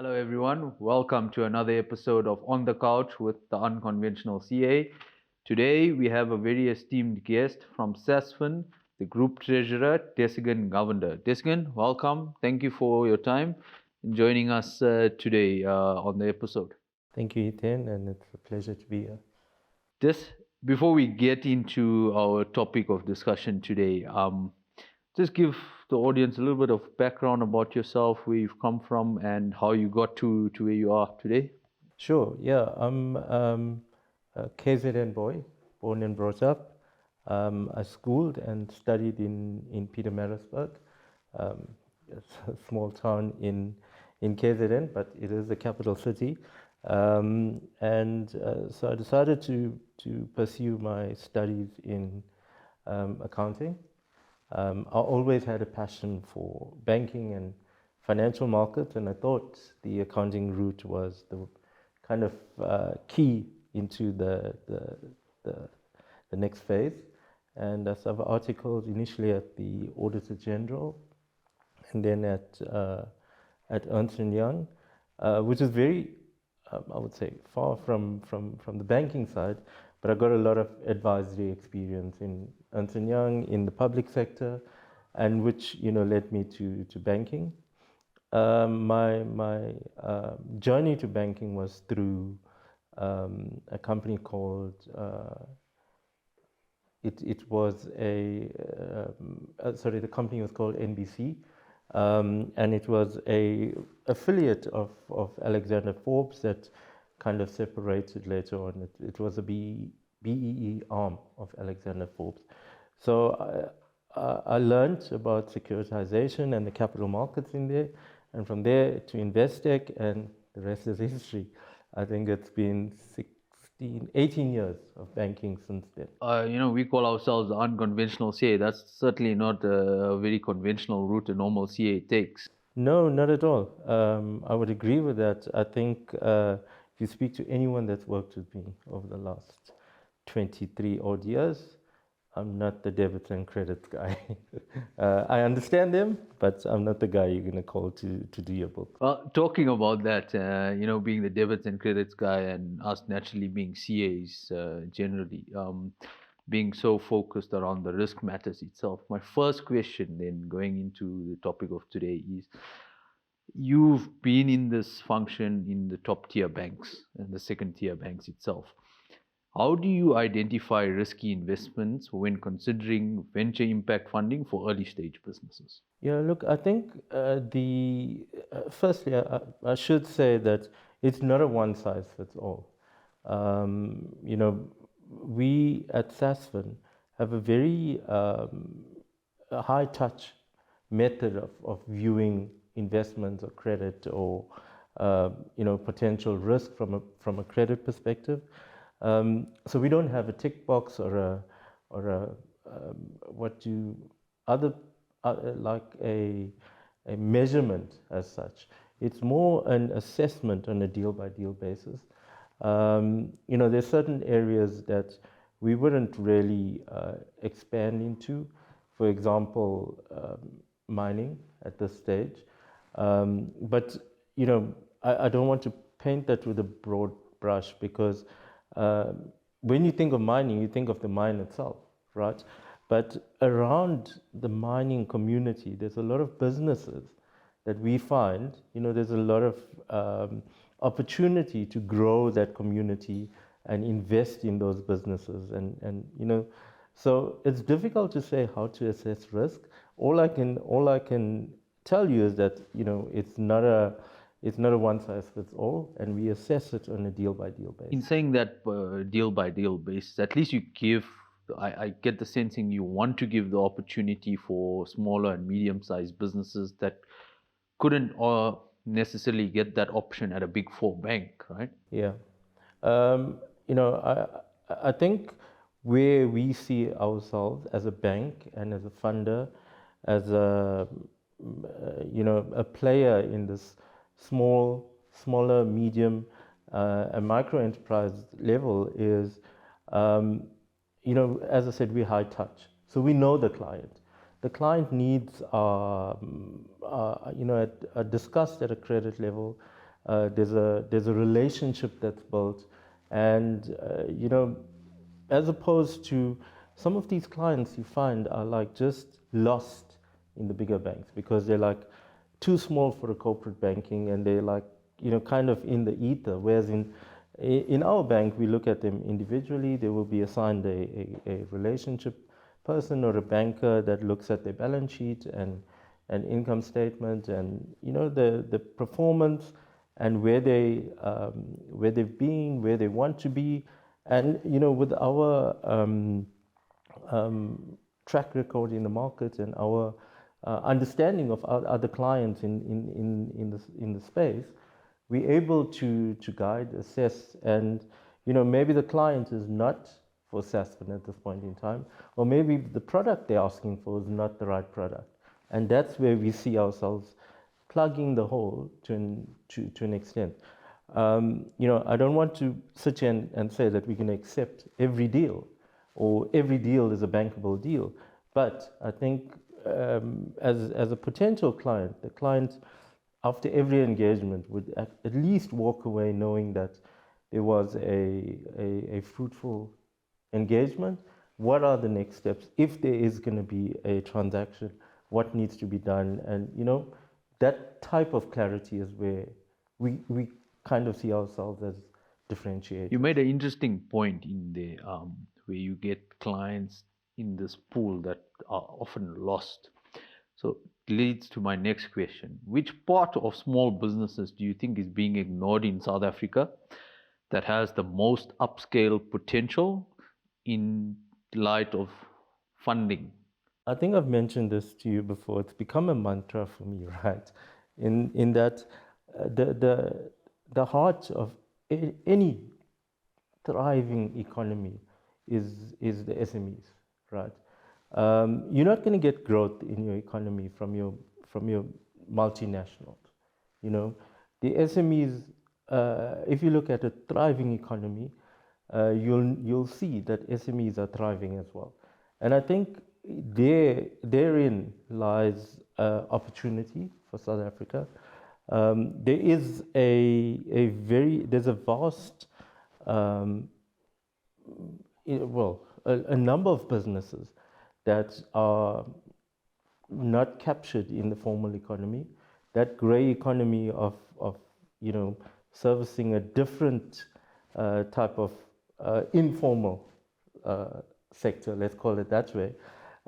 Hello, everyone. Welcome to another episode of On the Couch with the Unconventional CA. Today, we have a very esteemed guest from Sasfin, the Group Treasurer, Dheseghan Govender. Dheseghan, welcome. Thank you for your time in joining us today on the episode. Thank you, Hiten, and it's a pleasure to be here. This, before we get into our topic of discussion today, just give the audience a little bit of background about yourself, where you've come from, and how you got to where you are today. Sure, yeah, I'm a KZN boy, born and brought up. I schooled and studied in Pietermaritzburg. It's a small town in KZN, but it is the capital city. So I decided to pursue my studies in accounting. I always had a passion for banking and financial markets, and I thought the accounting route was the kind of key into the next phase. And I served articles initially at the Auditor General, and then at Ernst& Young, which is very, I would say, far from the banking side, but I got a lot of advisory experience in Ernst & Young in the public sector, and which led me to banking. My journey to banking was through a company called the company was called NBC, and it was a affiliate of Alexander Forbes that kind of separated later on. It was a BEE arm of Alexander Forbes. So I learned about securitization and the capital markets in there, and from there to Investec, and the rest is history. I think it's been 18 years of banking since then. We call ourselves the unconventional CA. That's certainly not a very conventional route a normal CA takes. No, not at all. I would agree with that. I think if you speak to anyone that's worked with me over the last 23 odd years, I'm not the debits and credits guy. I understand them, but I'm not the guy you're going to call to do your book. Well, talking about that, being the debits and credits guy, and us naturally being CAs generally, being so focused around the risk matters itself. My first question, then, going into the topic of today, is you've been in this function in the top tier banks and the second tier banks itself. How do you identify risky investments when considering venture impact funding for early stage businesses? Yeah, look, I think firstly, I should say that it's not a one size fits all. We at Sasfin have a very high touch method of viewing investments or credit or potential risk from a credit perspective. So we don't have a tick box or like a measurement as such. It's more an assessment on a deal by deal basis. There's certain areas that we wouldn't really expand into. For example, mining at this stage. But I don't want to paint that with a broad brush, because when you think of mining, you think of the mine itself, right? But around the mining community, there's a lot of businesses that we find, there's a lot of opportunity to grow that community and invest in those businesses. So it's difficult to say how to assess risk. All I can tell you is that, it's not a one size fits all, and we assess it on a deal by deal basis. In saying that deal by deal basis, at least you give, I get the sensing you want to give the opportunity for smaller and medium sized businesses that couldn't necessarily get that option at a big four bank, right? Yeah. I think where we see ourselves as a bank and as a funder, as a player in this smaller, medium, and micro enterprise level is, as I said, we're high touch. So we know the client. The client needs are discussed at a credit level. There's a relationship that's built, and as opposed to some of these clients you find are like just lost in the bigger banks because they're like too small for a corporate banking, and they're like kind of in the ether. Whereas in our bank, we look at them individually. They will be assigned a relationship person or a banker that looks at their balance sheet and income statement, and the performance and where they've been, where they want to be, and with our track record in the market and our understanding of other clients in the space, we're able to guide, assess, and maybe the client is not for Sasfin at this point in time, or maybe the product they're asking for is not the right product, and that's where we see ourselves plugging the hole to an extent. I don't want to sit here and say that we can accept every deal, or every deal is a bankable deal. But I think as a potential client, the client, after every engagement, would at least walk away knowing that there was a fruitful engagement. What are the next steps? If there is going to be a transaction, what needs to be done? And that type of clarity is where we kind of see ourselves as differentiated. You made an interesting point in there, where you get clients in this pool that are often lost. So it leads to my next question. Which part of small businesses do you think is being ignored in South Africa that has the most upscale potential in light of funding? I think I've mentioned this to you before. It's become a mantra for me, right? In that the heart of any thriving economy is the SMEs, right? You're not going to get growth in your economy from your multinationals. The SMEs. If you look at a thriving economy, you'll see that SMEs are thriving as well, and I think therein lies opportunity for South Africa. There's a vast a number of businesses that are not captured in the formal economy. That grey economy of servicing a different type of informal sector, let's call it that way,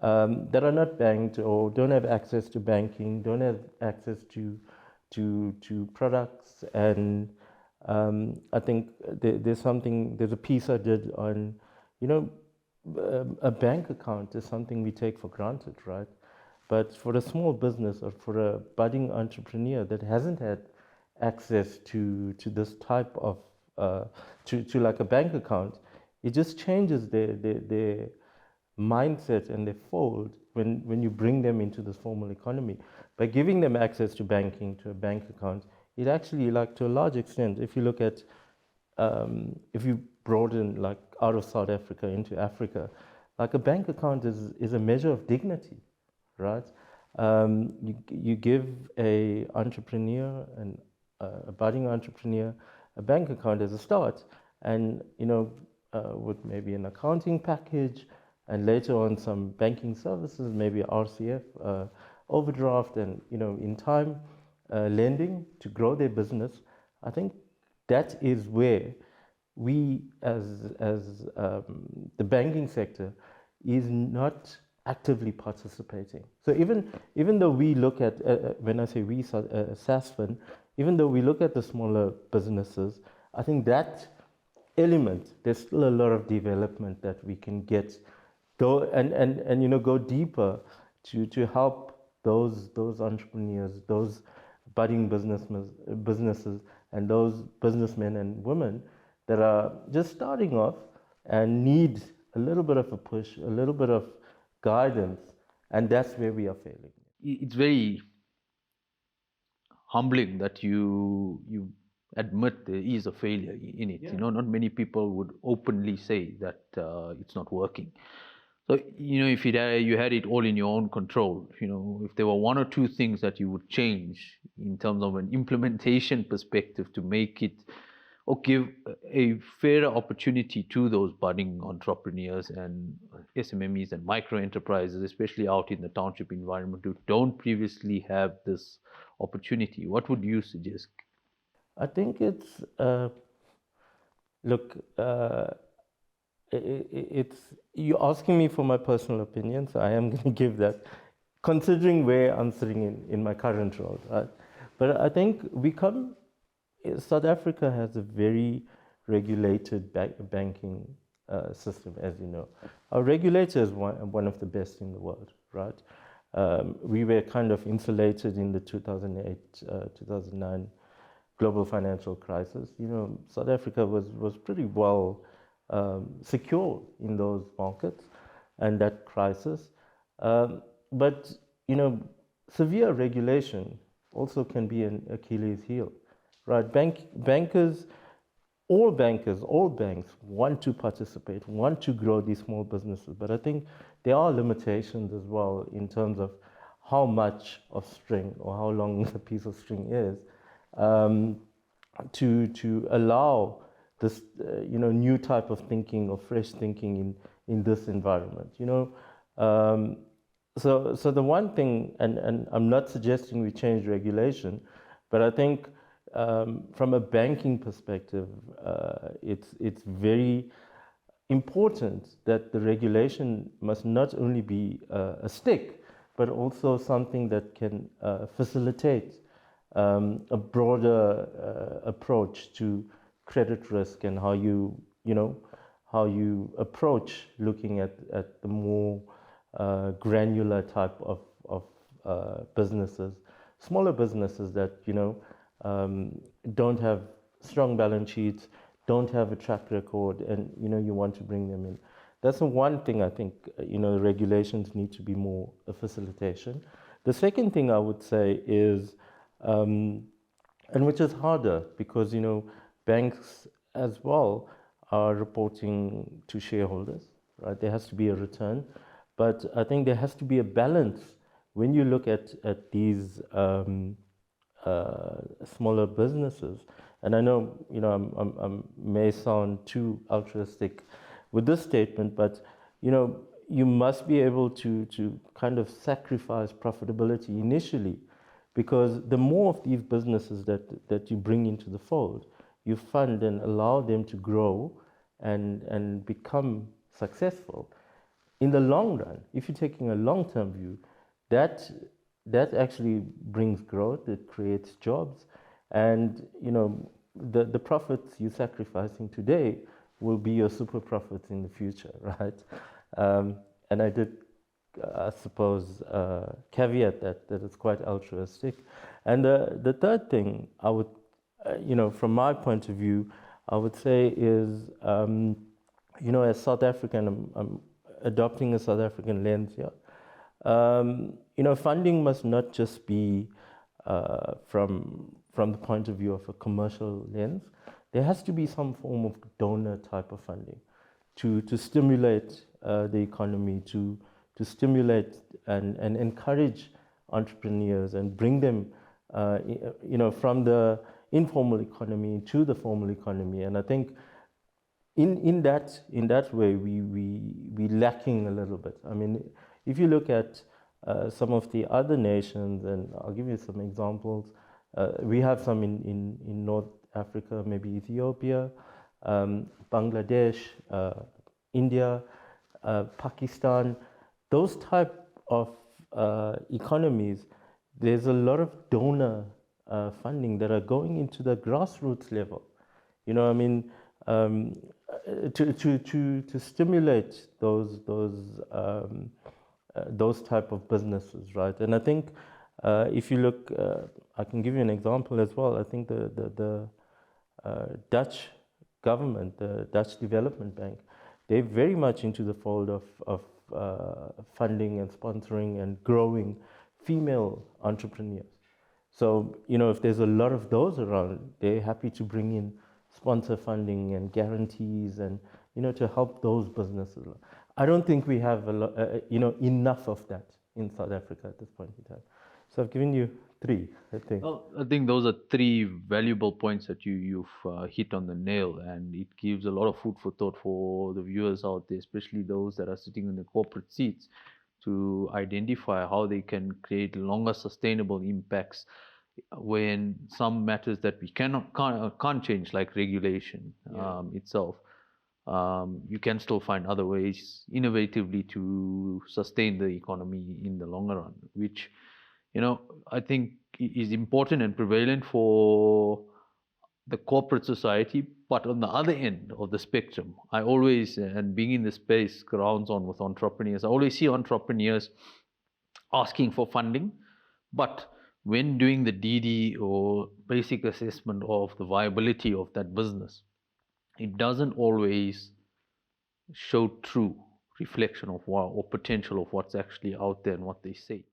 that are not banked or don't have access to banking, don't have access to products. And I think there's a piece I did on, a bank account is something we take for granted, right? But for a small business or for a budding entrepreneur that hasn't had access to this type of to like a bank account, it just changes their mindset and their fold when you bring them into this formal economy. By giving them access to banking, to a bank account, it actually, like, to a large extent, if you look at if you broaden like out of South Africa into Africa, like a bank account is a measure of dignity, right? You give a entrepreneur and a budding entrepreneur a bank account as a start, and with maybe an accounting package, and later on some banking services, maybe RCF, overdraft, and in time lending to grow their business. I think that is where we as the banking sector is not actively participating. So even though we look at, when I say we, Sasfin, even though we look at the smaller businesses, I think that element, there's still a lot of development that we can get, go and go deeper to help those entrepreneurs, those budding businesses, and those businessmen and women that are just starting off and need a little bit of a push, a little bit of guidance, and that's where we are failing. It's very humbling that you admit there is a failure in it. Yeah. Not many people would openly say that it's not working. So if you had it all in your own control, if there were one or two things that you would change in terms of an implementation perspective to make it or give a fairer opportunity to those budding entrepreneurs and SMMEs and micro enterprises, especially out in the township environment, who don't previously have this opportunity? What would you suggest? I think it's look. It's you're asking me for my personal opinion, so I am going to give that, considering where I'm sitting in my current role, right? But I think South Africa has a very regulated banking system, as you know. Our regulator is one of the best in the world, right? We were kind of insulated in the 2008, 2009 global financial crisis. South Africa was pretty well secure in those markets and that crisis. But severe regulation also can be an Achilles heel, right? All banks want to participate, want to grow these small businesses, but I think there are limitations as well in terms of how much of string or how long a piece of string is to allow this new type of thinking or fresh thinking in this environment. So the one thing, and I'm not suggesting we change regulation, but I think from a banking perspective, it's very important that the regulation must not only be a stick, but also something that can facilitate a broader approach to credit risk and how you approach looking at the more granular type of businesses, smaller businesses that don't have strong balance sheets, don't have a track record, and you want to bring them in. That's the one thing I think the regulations need to be more a facilitation. The second thing I would say is, and which is harder because banks as well are reporting to shareholders, right? There has to be a return, but I think there has to be a balance when you look at these smaller businesses. And I know I may sound too altruistic with this statement, but you must be able to kind of sacrifice profitability initially, because the more of these businesses that you bring into the fold, you fund and allow them to grow and become successful. In the long run, if you're taking a long-term view, that actually brings growth, it creates jobs, and the profits you're sacrificing today will be your super profits in the future, right? And I did, I suppose, caveat that it's quite altruistic. And the third thing I would, from my point of view, I would say is, as South African, I'm adopting a South African lens here. Funding must not just be from the point of view of a commercial lens. There has to be some form of donor type of funding to stimulate the economy, to stimulate and encourage entrepreneurs and bring them, from the informal economy to the formal economy. And I think in that way we lacking a little bit. I mean, if you look at some of the other nations, and I'll give you some examples. We have some in North Africa, maybe Ethiopia, Bangladesh, India, Pakistan. Those type of economies, there's a lot of donor funding that are going into the grassroots level. To stimulate those type of businesses, right? And I think if you look, I can give you an example as well. I think the Dutch government, the Dutch Development Bank, they're very much into the fold of funding and sponsoring and growing female entrepreneurs. So, if there's a lot of those around, they're happy to bring in sponsor funding and guarantees and, to help those businesses. I don't think we have enough of that in South Africa at this point in time. So I've given you three, I think. Well, I think those are three valuable points that you've hit on the nail, and it gives a lot of food for thought for the viewers out there, especially those that are sitting in the corporate seats, to identify how they can create longer sustainable impacts when some matters that we can't change, like regulation itself. You can still find other ways innovatively to sustain the economy in the longer run, which I think is important and prevalent for the corporate society. But on the other end of the spectrum, I always, and being in the space grounds on with entrepreneurs, I always see entrepreneurs asking for funding, but when doing the DD or basic assessment of the viability of that business, it doesn't always show true reflection of what, or potential of what's actually out there and what they say.